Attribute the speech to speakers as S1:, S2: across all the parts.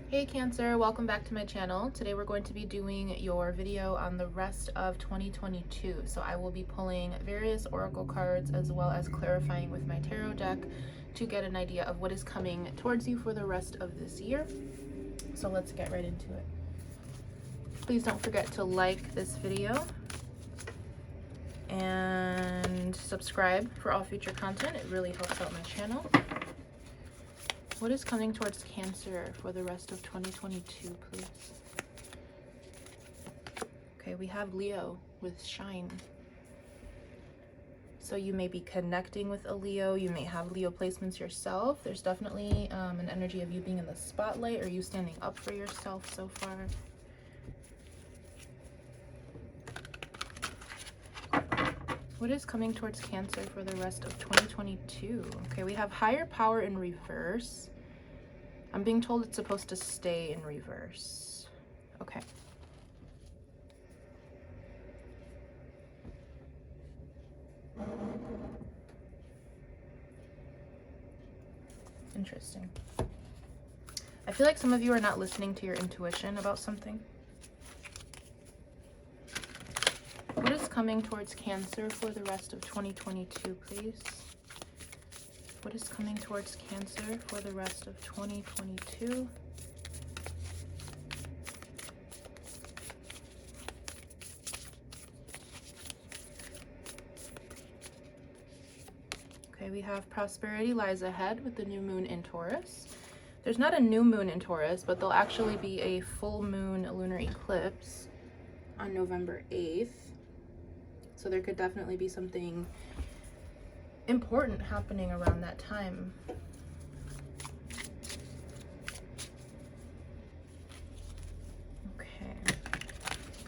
S1: Hey Cancer, welcome back to my channel. Today we're going to be doing your video on the rest of 2022. So I will be pulling various oracle cards as well as clarifying with my tarot deck to get an idea of what is coming towards you for the rest of this year. So let's get right into it. Please don't forget to like this video and subscribe for all future content. It really helps out my channel. What is coming towards Cancer for the rest of 2022, please? Okay, we have Leo with Shine. So you may be connecting with a Leo. You may have Leo placements yourself. There's definitely an energy of you being in the spotlight or you standing up for yourself so far. What is coming towards Cancer for the rest of 2022? Okay, we have higher power in reverse. I'm being told it's supposed to stay in reverse. Okay. Interesting. I feel like some of you are not listening to your intuition about something. What is coming towards Cancer for the rest of 2022, please? What is coming towards Cancer for the rest of 2022? Okay, we have prosperity lies ahead with the new moon in Taurus. There's not a new moon in Taurus, but there'll actually be a full moon lunar eclipse on November 8th. So there could definitely be something important happening around that time. Okay.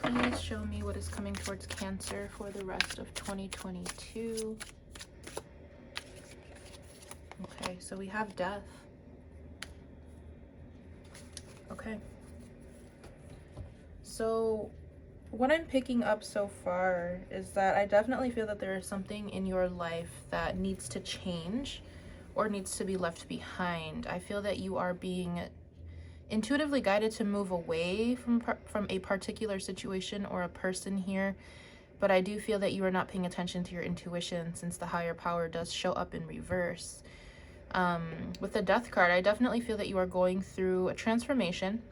S1: Please show me what is coming towards Cancer for the rest of 2022. Okay, so we have death. Okay. So what I'm picking up so far is that I definitely feel that there is something in your life that needs to change or needs to be left behind. I feel that you are being intuitively guided to move away from a particular situation or a person here, but I do feel that you are not paying attention to your intuition since the higher power does show up in reverse. With the Death card, I definitely feel that you are going through a transformation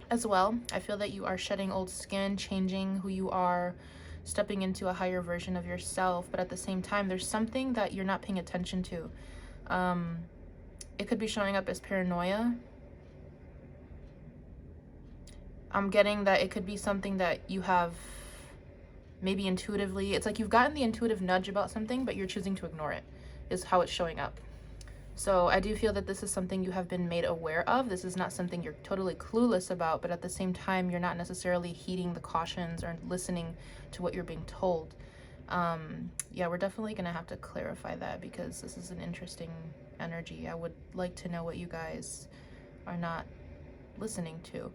S1: as well. I feel that you are shedding old skin, changing who you are, stepping into a higher version of yourself, but at the same time, there's something that you're not paying attention to. It could be showing up as paranoia. I'm getting that it could be something that you have maybe intuitively, it's like you've gotten the intuitive nudge about something, but you're choosing to ignore it, is how it's showing up. So I do feel that this is something you have been made aware of. This is not something you're totally clueless about, but at the same time, you're not necessarily heeding the cautions or listening to what you're being told. Yeah, we're definitely going to have to clarify that because this is an interesting energy. I would like to know what you guys are not listening to.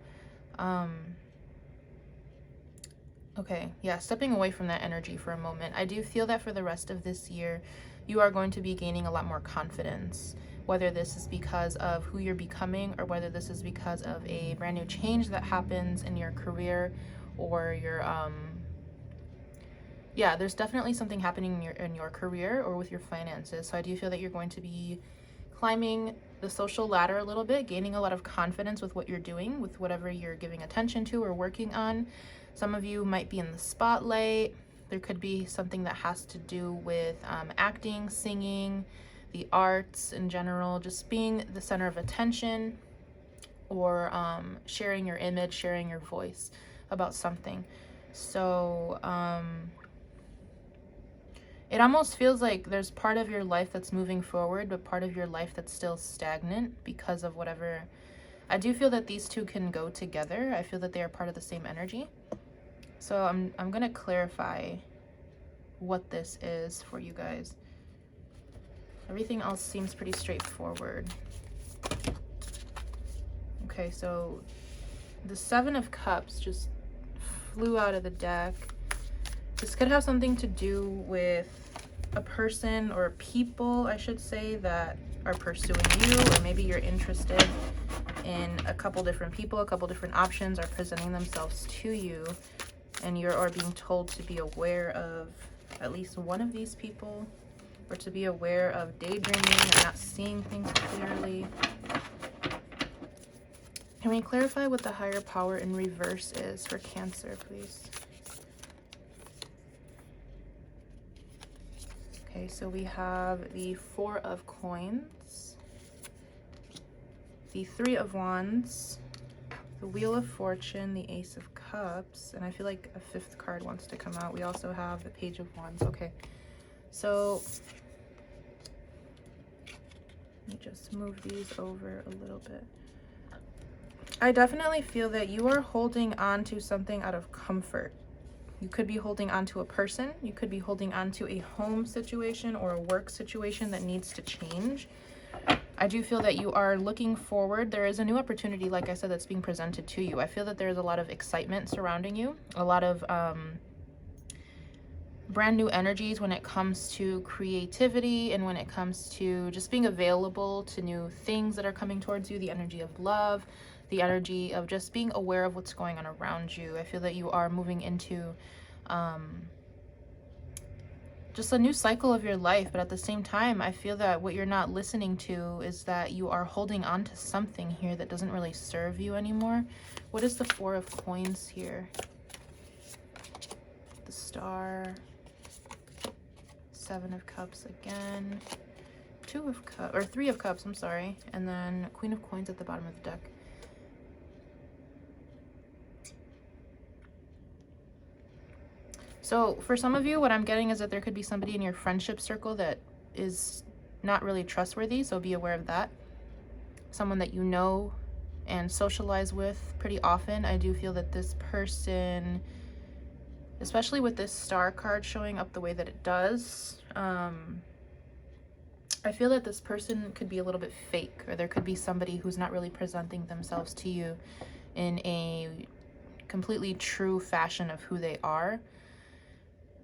S1: Okay, yeah, stepping away from that energy for a moment. I do feel that for the rest of this year, you are going to be gaining a lot more confidence, whether this is because of who you're becoming or whether this is because of a brand new change that happens in your career or your, yeah, there's definitely something happening in your career or with your finances. So I do feel that you're going to be climbing the social ladder a little bit, gaining a lot of confidence with what you're doing, with whatever you're giving attention to or working on. Some of you might be in the spotlight. There could be something that has to do with acting, singing, the arts in general, just being the center of attention or sharing your image, sharing your voice about something. So it almost feels like there's part of your life that's moving forward, but part of your life that's still stagnant because of whatever. I do feel that these two can go together. I feel that they are part of the same energy. So I'm going to clarify what this is for you guys. Everything else seems pretty straightforward. Okay, so the Seven of Cups just flew out of the deck. This could have something to do with a person or people, I should say, that are pursuing you, or maybe you're interested in a couple different people, a couple different options are presenting themselves to you, and you are being told to be aware of at least one of these people, or to be aware of daydreaming or not seeing things clearly. Can we clarify what the higher power in reverse is for Cancer, please? Okay, so we have the Four of Coins, the Three of Wands, the Wheel of Fortune, the Ace of Cups, and I feel like a fifth card wants to come out. We also have the Page of Wands. Okay, so let me just move these over a little bit. I definitely feel that you are holding on to something out of comfort. You could be holding on to a person. You could be holding on to a home situation or a work situation that needs to change. I do feel that you are looking forward. There is a new opportunity, like I said, that's being presented to you. I feel that there's a lot of excitement surrounding you, a lot of brand new energies when it comes to creativity and when it comes to just being available to new things that are coming towards you, the energy of love, the energy of just being aware of what's going on around you. I feel that you are moving into just a new cycle of your life, but at the same time, I feel that what you're not listening to is that you are holding on to something here that doesn't really serve you anymore. What is the Four of Coins here? The Star, Seven of Cups again, Two of Cups, or Three of Cups, I'm sorry, and then Queen of Coins at the bottom of the deck. So for some of you, what I'm getting is that there could be somebody in your friendship circle that is not really trustworthy, so be aware of that. Someone that you know and socialize with pretty often. I do feel that this person, especially with this Star card showing up the way that it does, I feel that this person could be a little bit fake, or there could be somebody who's not really presenting themselves to you in a completely true fashion of who they are.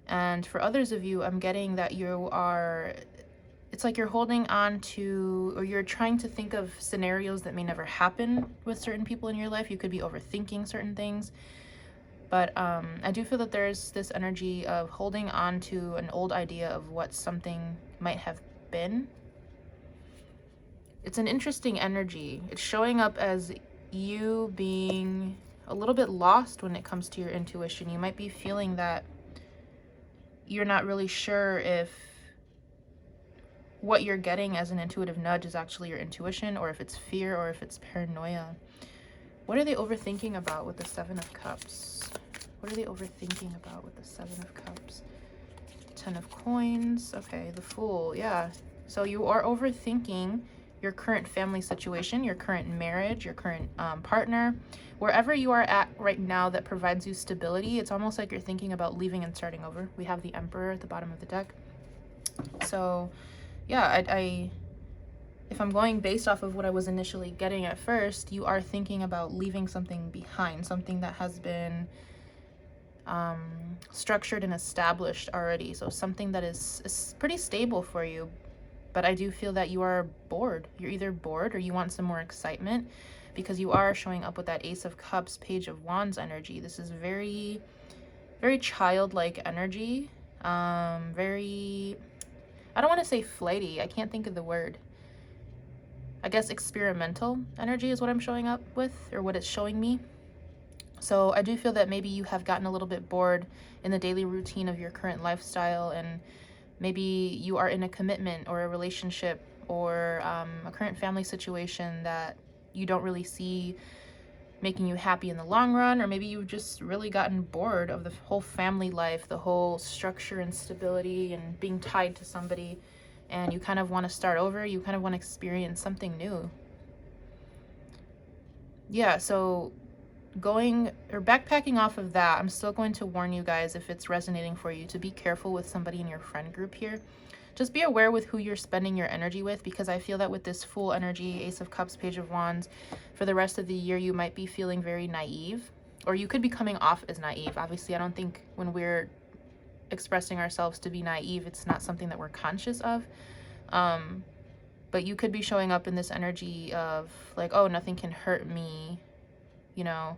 S1: And for others of you, I'm getting that you are, it's like you're holding on to, or you're trying to think of scenarios that may never happen with certain people in your life. You could be overthinking certain things. But I do feel that there's this energy of holding on to an old idea of what something might have been. It's an interesting energy. It's showing up as you being a little bit lost when it comes to your intuition. You might be feeling that you're not really sure if what you're getting as an intuitive nudge is actually your intuition, or if it's fear, or if it's paranoia. What are they overthinking about with the Seven of Cups? What are they overthinking about with the Seven of Cups? Ten of Coins. Okay, the Fool. Yeah. So you are overthinking your current family situation, your current marriage, your current partner. Wherever you are at right now that provides you stability, it's almost like you're thinking about leaving and starting over. We have the Emperor at the bottom of the deck. So yeah, if I'm going based off of what I was initially getting at first, you are thinking about leaving something behind, something that has been structured and established already. So something that is pretty stable for you. But I do feel that you are bored. You're either bored or you want some more excitement, because you are showing up with that Ace of Cups, Page of Wands energy. This is very, very childlike energy. Very, I don't want to say flighty. I can't think of the word. I guess experimental energy is what I'm showing up with, or what it's showing me. So I do feel that maybe you have gotten a little bit bored in the daily routine of your current lifestyle, and maybe you are in a commitment or a relationship or a current family situation that you don't really see making you happy in the long run, or maybe you've just really gotten bored of the whole family life, the whole structure and stability and being tied to somebody, and you kind of want to start over. You kind of want to experience something new. Yeah, so going or backpacking off of that, I'm still going to warn you guys, if it's resonating for you, to be careful with somebody in your friend group here. Just be aware with who you're spending your energy with, because I feel that with this Fool energy, Ace of Cups, Page of Wands, for the rest of the year, you might be feeling very naive, or you could be coming off as naive. Obviously, I don't think when we're expressing ourselves to be naive, it's not something that we're conscious of. But you could be showing up in this energy of like, oh, nothing can hurt me, you know.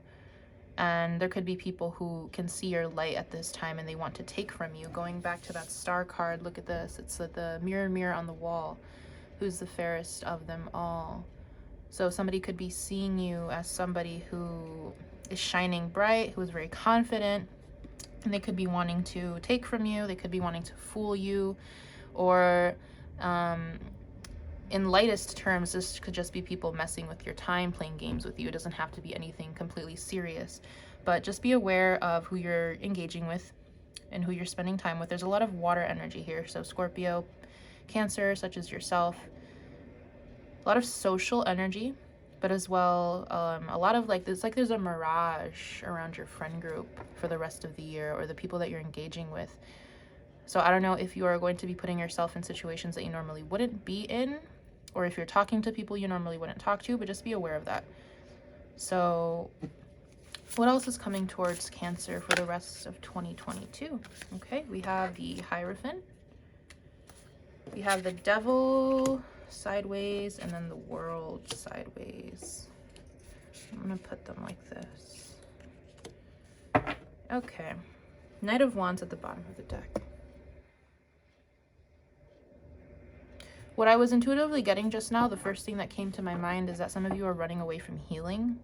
S1: And there could be people who can see your light at this time and they want to take from you. Going back to that star card, look at this. It's the mirror, mirror on the wall. Who's the fairest of them all? So somebody could be seeing you as somebody who is shining bright, who is very confident, and they could be wanting to take from you. They could be wanting to fool you, or in lightest terms, this could just be people messing with your time, playing games with you. It doesn't have to be anything completely serious, but just be aware of who you're engaging with and who you're spending time with. There's a lot of water energy here. So Scorpio, Cancer, such as yourself, a lot of social energy, but as well, a lot of like, there's a mirage around your friend group for the rest of the year, or the people that you're engaging with. So I don't know if you are going to be putting yourself in situations that you normally wouldn't be in, or if you're talking to people you normally wouldn't talk to, but just be aware of that. So what else is coming towards Cancer for the rest of 2022? Okay, we have the Hierophant. We have the Devil sideways, and then the World sideways. I'm gonna put them like this. Okay, Knight of Wands at the bottom of the deck. What I was intuitively getting just now, the first thing that came to my mind is that some of you are running away from healing,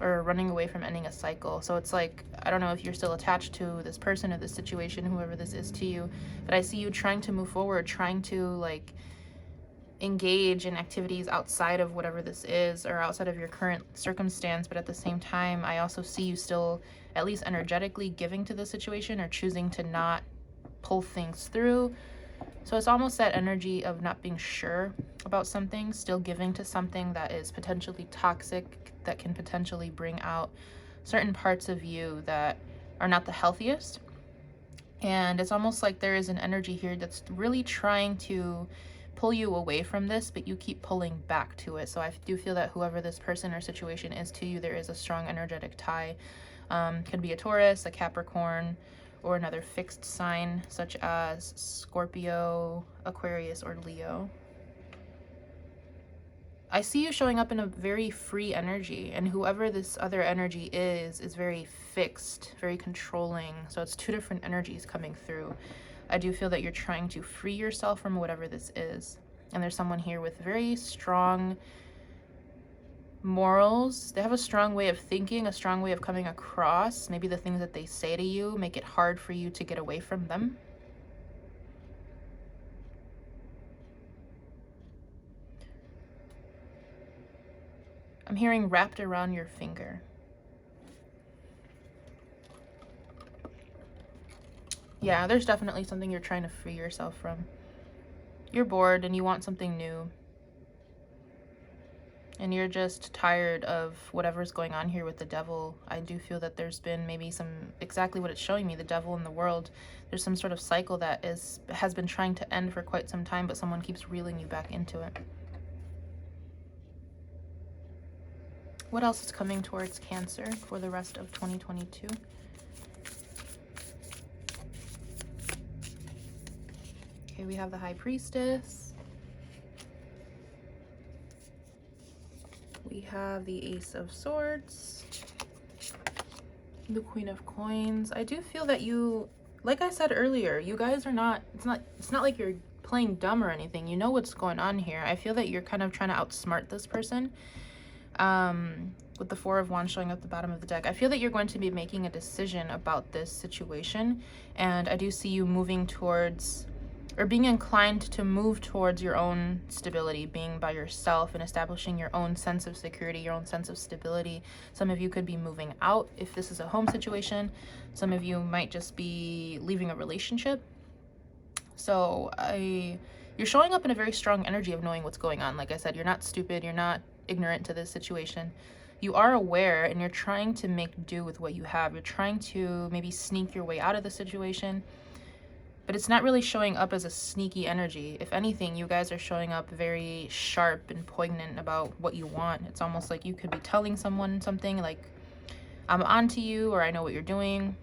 S1: or running away from ending a cycle. So it's like, I don't know if you're still attached to this person or this situation, whoever this is to you, but I see you trying to move forward, trying to like engage in activities outside of whatever this is, or outside of your current circumstance. But at the same time, I also see you still, at least energetically, giving to the situation, or choosing to not pull things through. So it's almost that energy of not being sure about something, still giving to something that is potentially toxic, that can potentially bring out certain parts of you that are not the healthiest. And it's almost like there is an energy here that's really trying to pull you away from this, but you keep pulling back to it. So I do feel that whoever this person or situation is to you, there is a strong energetic tie. Could be a Taurus, a Capricorn, or another fixed sign such as Scorpio, Aquarius, or Leo. I see you showing up in a very free energy, and whoever this other energy is very fixed, very controlling. So it's two different energies coming through. I do feel that you're trying to free yourself from whatever this is. And there's someone here with very strong morals. They have a strong way of thinking, a strong way of coming across. Maybe the things that they say to you make it hard for you to get away from them. I'm hearing wrapped around your finger. Yeah, there's definitely something you're trying to free yourself from. You're bored and you want something new. And you're just tired of whatever's going on here with the Devil. I do feel that there's been maybe some, exactly what it's showing me, the Devil in the world. There's some sort of cycle that has been trying to end for quite some time, but someone keeps reeling you back into it. What else is coming towards Cancer for the rest of 2022? Okay, we have the High Priestess. We have the Ace of Swords, the Queen of Coins. I do feel that you, like I said earlier, you guys are not, it's not like you're playing dumb or anything. You know what's going on here. I feel that you're kind of trying to outsmart this person. With the Four of Wands showing up at the bottom of the deck, I feel that you're going to be making a decision about this situation, and I do see you moving towards, or being inclined to move towards your own stability, being by yourself and establishing your own sense of security, your own sense of stability. Some of you could be moving out if this is a home situation. Some of you might just be leaving a relationship. So you're showing up in a very strong energy of knowing what's going on. Like I said, you're not stupid, you're not ignorant to this situation. You are aware, and you're trying to make do with what you have. You're trying to maybe sneak your way out of the situation, but it's not really showing up as a sneaky energy. If anything, you guys are showing up very sharp and poignant about what you want. It's almost like you could be telling someone something like, I'm on to you, or I know what you're doing.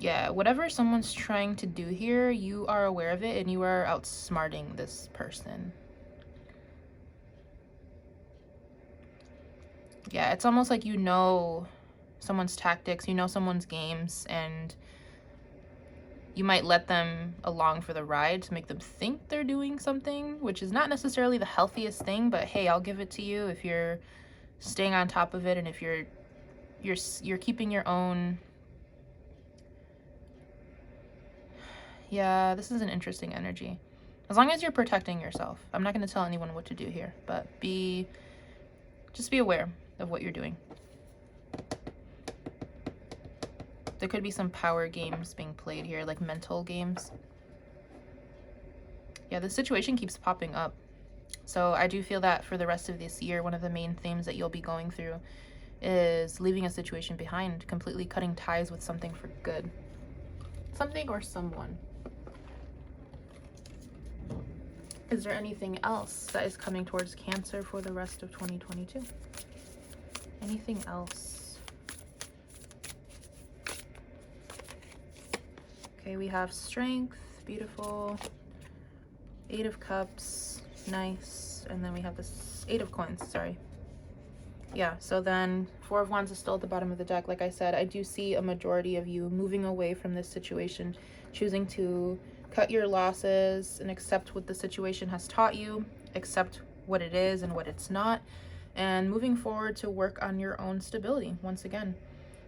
S1: Yeah, whatever someone's trying to do here, you are aware of it and you are outsmarting this person. Yeah, it's almost like you know someone's tactics, you know someone's games, and you might let them along for the ride to make them think they're doing something, which is not necessarily the healthiest thing, but hey, I'll give it to you if you're staying on top of it and if you're keeping your own. Yeah, this is an interesting energy. As long as you're protecting yourself. I'm not going to tell anyone what to do here, but just be aware of what you're doing. There could be some power games being played here, like mental games. Yeah, the situation keeps popping up. So I do feel that for the rest of this year, one of the main themes that you'll be going through is leaving a situation behind, completely cutting ties with something for good. Something or someone. Is there anything else that is coming towards Cancer for the rest of 2022? Anything else? Okay, we have Strength, beautiful. 8 of Cups, nice. And then we have this 8 of Coins, sorry. Yeah, so then 4 of Wands is still at the bottom of the deck. Like I said, I do see a majority of you moving away from this situation, choosing to cut your losses and accept what the situation has taught you, accept what it is and what it's not, and moving forward to work on your own stability. Once again,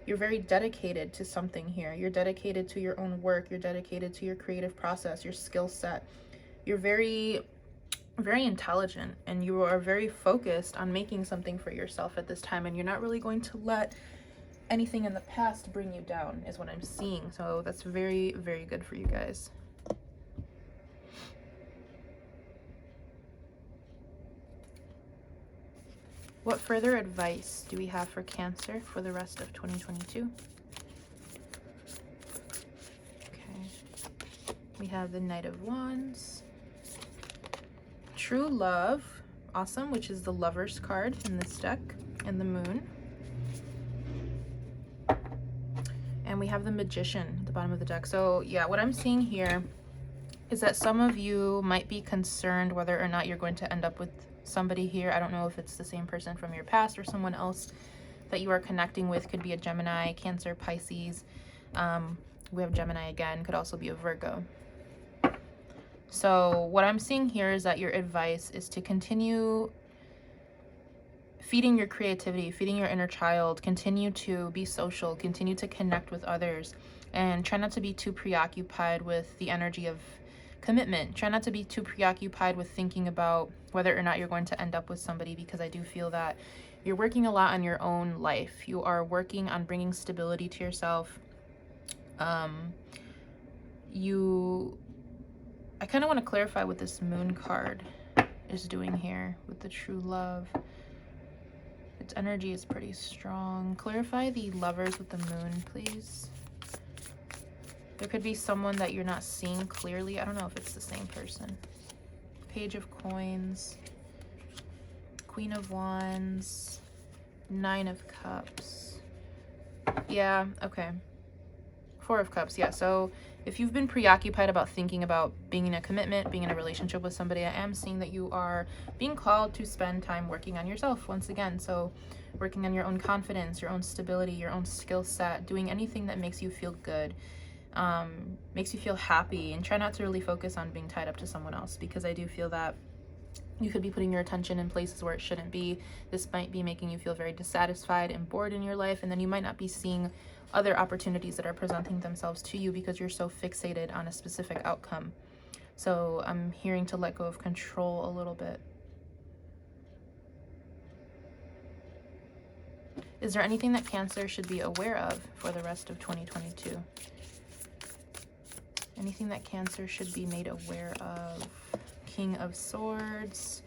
S1: you're very dedicated to something here. You're dedicated to your own work. You're dedicated to your creative process, your skill set. You're very intelligent, and you are very focused on making something for yourself at this time, and you're not really going to let anything in the past bring you down, is what I'm seeing. So that's very, very good for you guys. What further advice do we have for Cancer for the rest of 2022? Okay. We have the Knight of Wands. True Love. Awesome, which is the Lover's card in this deck. And the Moon. And we have the Magician at the bottom of the deck. So yeah, what I'm seeing here is that some of you might be concerned whether or not you're going to end up with somebody here. I don't know if it's the same person from your past or someone else that you are connecting with. Could be a Gemini, Cancer, Pisces. We have Gemini again, could also be a Virgo. So what I'm seeing here is that your advice is to continue feeding your creativity, feeding your inner child, continue to be social, continue to connect with others, and try not to be too preoccupied with the energy of commitment. Try not to be too preoccupied with thinking about whether or not you're going to end up with somebody, because I do feel that you're working a lot on your own life. You are working on bringing stability to yourself. I kind of want to clarify what this Moon card is doing here with the True Love. Its energy is pretty strong. Clarify the Lovers with the Moon, please. There could be someone that you're not seeing clearly. I don't know if it's the same person. Page of Coins, Queen of Wands, 9 of Cups. Yeah, okay. 4 of Cups, yeah. So if you've been preoccupied about thinking about being in a commitment, being in a relationship with somebody, I am seeing that you are being called to spend time working on yourself once again. So working on your own confidence, your own stability, your own skill set, doing anything that makes you feel good. Makes you feel happy, and try not to really focus on being tied up to someone else, because I do feel that you could be putting your attention in places where it shouldn't be. This might be making you feel very dissatisfied and bored in your life, and then you might not be seeing other opportunities that are presenting themselves to you because you're so fixated on a specific outcome. So I'm hearing to let go of control a little bit. Is there anything that Cancer should be aware of for the rest of 2022? Anything that Cancer should be made aware of? King of Swords.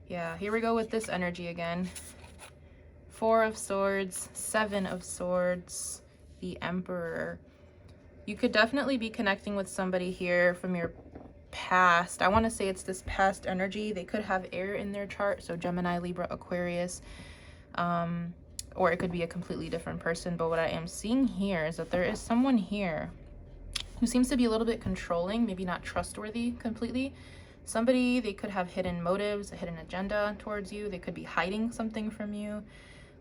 S1: Yeah, here we go with this energy again. 4 of Swords, 7 of Swords, the Emperor. You could definitely be connecting with somebody here from your past. I want to say it's this past energy. They could have air in their chart, so Gemini, Libra, Aquarius. or it could be a completely different person. But what I am seeing here is that there is someone here who seems to be a little bit controlling, maybe not trustworthy completely. Somebody, they could have hidden motives, a hidden agenda towards you. They could be hiding something from you.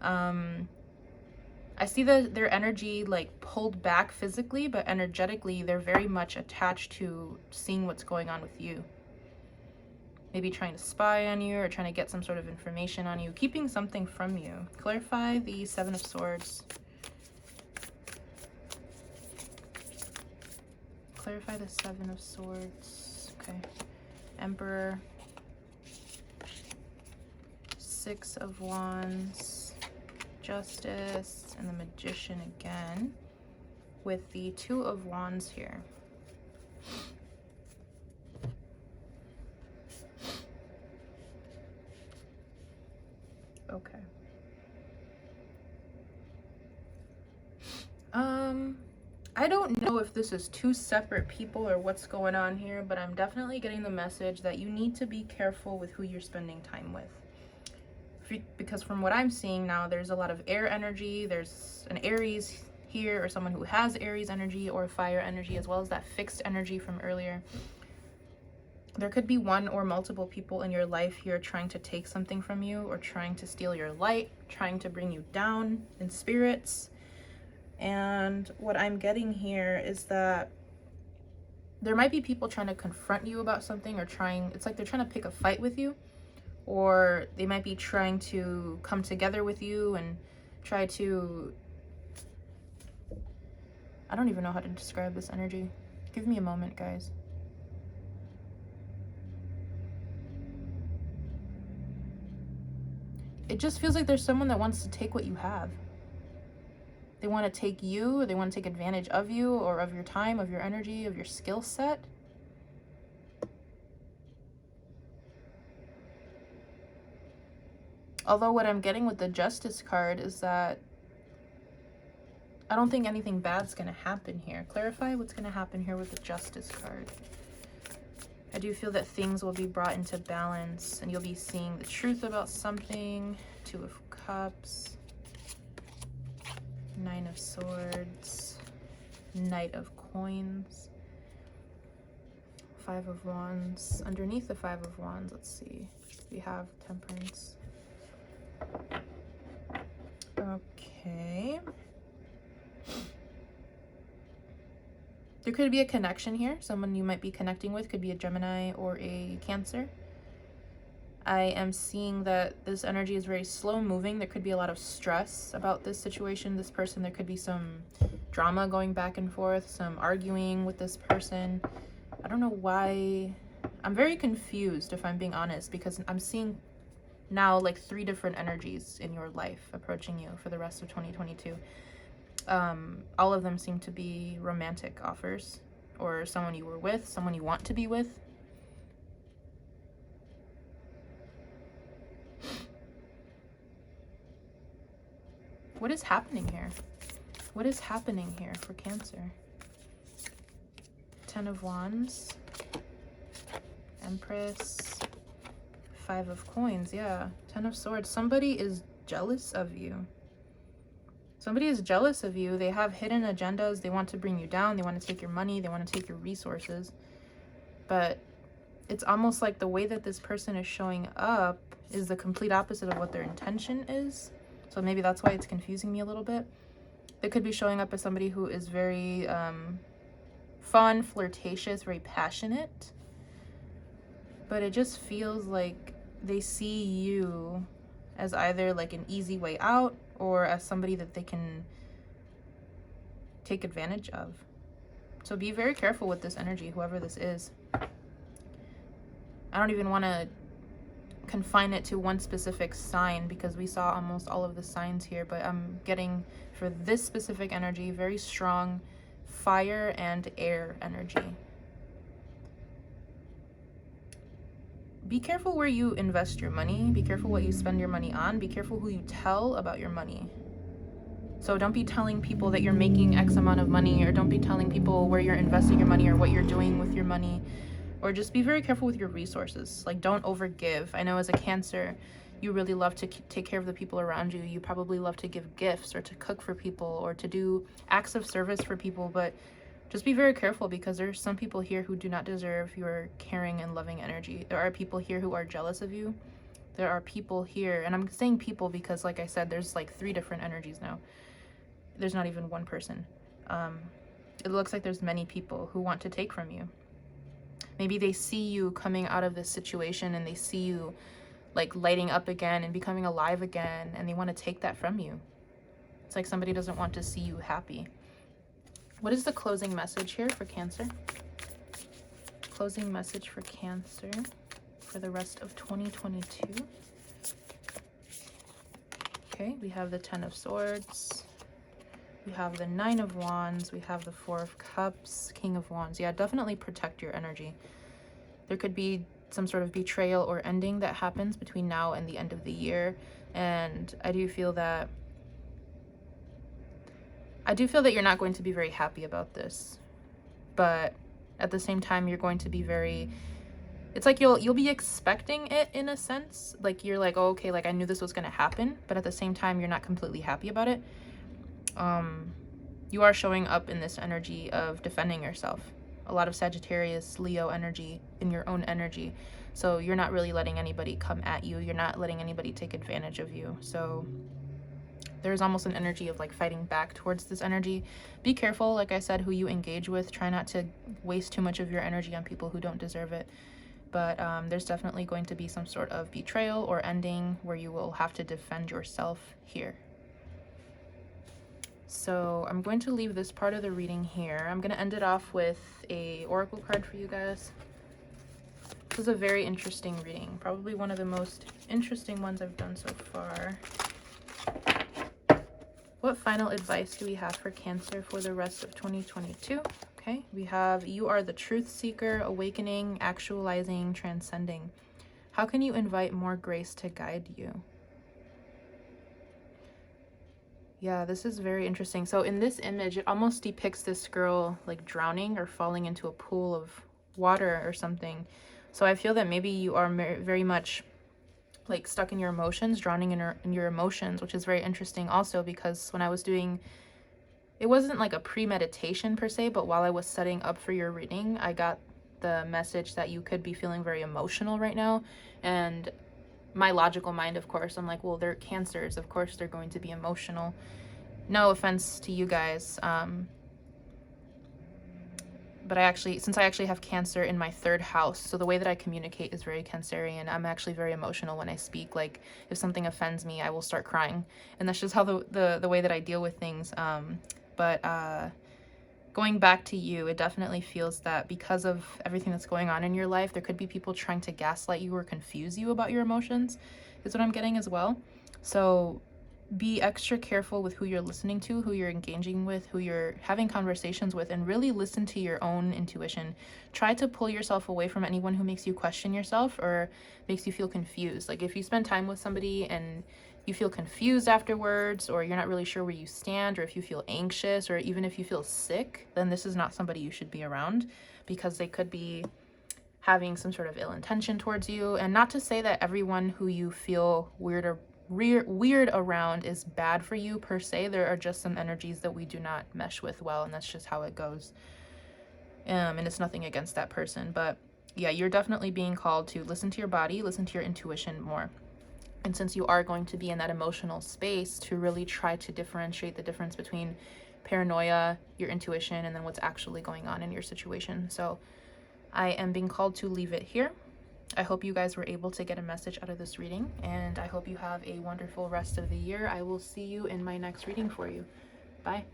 S1: I see their energy like pulled back physically, but energetically, they're very much attached to seeing what's going on with you. Maybe trying to spy on you or trying to get some sort of information on you, keeping something from you. Clarify the Seven of Swords. Clarify the Seven of Swords. Okay. Emperor. Six of Wands. Justice. And the Magician again. With the Two of Wands here. Okay. I don't know if this is two separate people or what's going on here, but I'm definitely getting the message that you need to be careful with who you're spending time with. Because from what I'm seeing now, there's a lot of air energy. There's an Aries here, or someone who has Aries energy or fire energy, as well as that fixed energy from earlier. There could be one or multiple people in your life here trying to take something from you or trying to steal your light, trying to bring you down in spirits. And what I'm getting here is that there might be people trying to confront you about something, or it's like they're trying to pick a fight with you, or they might be trying to come together with you and try to, I don't even know how to describe this energy. Give me a moment, guys. It just feels like there's someone that wants to take what you have. They want to take you, or they want to take advantage of you, or of your time, of your energy, of your skill set. Although what I'm getting with the Justice card is that I don't think anything bad's going to happen here. Clarify what's going to happen here with the Justice card. I do feel that things will be brought into balance and you'll be seeing the truth about something. Two of Cups. Nine of Swords. Knight of Coins. Five of Wands. Underneath the Five of Wands, let's see. We have Temperance. Okay. There could be a connection here. Someone you might be connecting with could be a Gemini or a Cancer. I am seeing that this energy is very slow moving. There could be a lot of stress about this situation, this person. There could be some drama going back and forth, some arguing with this person. I don't know why. I'm very confused, if I'm being honest, because I'm seeing now like 3 different energies in your life approaching you for the rest of 2022. All of them seem to be romantic offers, or someone you were with, someone you want to be with. What is happening here? What is happening here for Cancer? Ten of Wands. Empress. Five of Coins, yeah. Ten of Swords. Somebody is jealous of you. Somebody is jealous of you. They have hidden agendas. They want to bring you down. They want to take your money. They want to take your resources. But it's almost like the way that this person is showing up is the complete opposite of what their intention is. So maybe that's why it's confusing me a little bit. They could be showing up as somebody who is very fun, flirtatious, very passionate. But it just feels like they see you as either like an easy way out or as somebody that they can take advantage of. So be very careful with this energy, whoever this is. I don't even want to confine it to one specific sign because we saw almost all of the signs here, but I'm getting for this specific energy very strong fire and air energy. Be careful where you invest your money. Be careful what you spend your money on. Be careful who you tell about your money. So don't be telling people that you're making X amount of money, or don't be telling people where you're investing your money or what you're doing with your money. Or just be very careful with your resources. Like, don't overgive. I know as a Cancer, you really love to take care of the people around you. You probably love to give gifts or to cook for people or to do acts of service for people, but just be very careful because there's some people here who do not deserve your caring and loving energy. There are people here who are jealous of you. There are people here, and I'm saying people because, like I said, there's like 3 different energies now. There's not even one person. It looks like there's many people who want to take from you. Maybe they see you coming out of this situation and they see you like lighting up again and becoming alive again, and they want to take that from you. It's like somebody doesn't want to see you happy. What is the closing message here for Cancer? Closing message for Cancer for the rest of 2022. Okay, we have the 10 of Swords. We have the 9 of Wands. We have the 4 of Cups, King of Wands. Yeah, definitely protect your energy. There could be some sort of betrayal or ending that happens between now and the end of the year. And I do feel that you're not going to be very happy about this. But at the same time, you're going to be very, it's like you'll be expecting it in a sense. Like you're like, oh, okay, like I knew this was going to happen, but at the same time, you're not completely happy about it. You are showing up in this energy of defending yourself. A lot of Sagittarius, Leo energy in your own energy. So you're not really letting anybody come at you. You're not letting anybody take advantage of you. So there's almost an energy of like fighting back towards this energy. Be careful, like I said, who you engage with. Try not to waste too much of your energy on people who don't deserve it. But there's definitely going to be some sort of betrayal or ending where you will have to defend yourself here. So I'm going to leave this part of the reading here. I'm going to end it off with a oracle card for you guys. This is a very interesting reading. Probably one of the most interesting ones I've done so far. What final advice do we have for Cancer for the rest of 2022? Okay, we have you are the truth seeker, awakening, actualizing, transcending. How can you invite more grace to guide you? Yeah, this is very interesting. So in this image, it almost depicts this girl like drowning or falling into a pool of water or something. So I feel that maybe you are very much like stuck in your emotions, drowning in your emotions, which is very interesting also because when I was doing, it wasn't like a premeditation per se, but while I was setting up for your reading, I got the message that you could be feeling very emotional right now. And my logical mind, of course, I'm like, well, they're Cancers, of course they're going to be emotional. No offense to you guys, but since I actually have Cancer in my 3rd house, so the way that I communicate is very Cancerian. I'm actually very emotional when I speak. Like if something offends me, I will start crying, and that's just how the way that I deal with things. But going back to you, it definitely feels that because of everything that's going on in your life, there could be people trying to gaslight you or confuse you about your emotions, is what I'm getting as well. So be extra careful with who you're listening to, who you're engaging with, who you're having conversations with, and really listen to your own intuition. Try to pull yourself away from anyone who makes you question yourself or makes you feel confused. Like if you spend time with somebody and you feel confused afterwards, or you're not really sure where you stand, or if you feel anxious, or even if you feel sick, then this is not somebody you should be around because they could be having some sort of ill intention towards you. And not to say that everyone who you feel weird around is bad for you per se. There are just some energies that we do not mesh with well, and that's just how it goes. And it's nothing against that person, but yeah, you're definitely being called to listen to your body, listen to your intuition more. And since you are going to be in that emotional space, to really try to differentiate the difference between paranoia, your intuition, and then what's actually going on in your situation. So I am being called to leave it here. I hope you guys were able to get a message out of this reading, and I hope you have a wonderful rest of the year. I will see you in my next reading for you. Bye.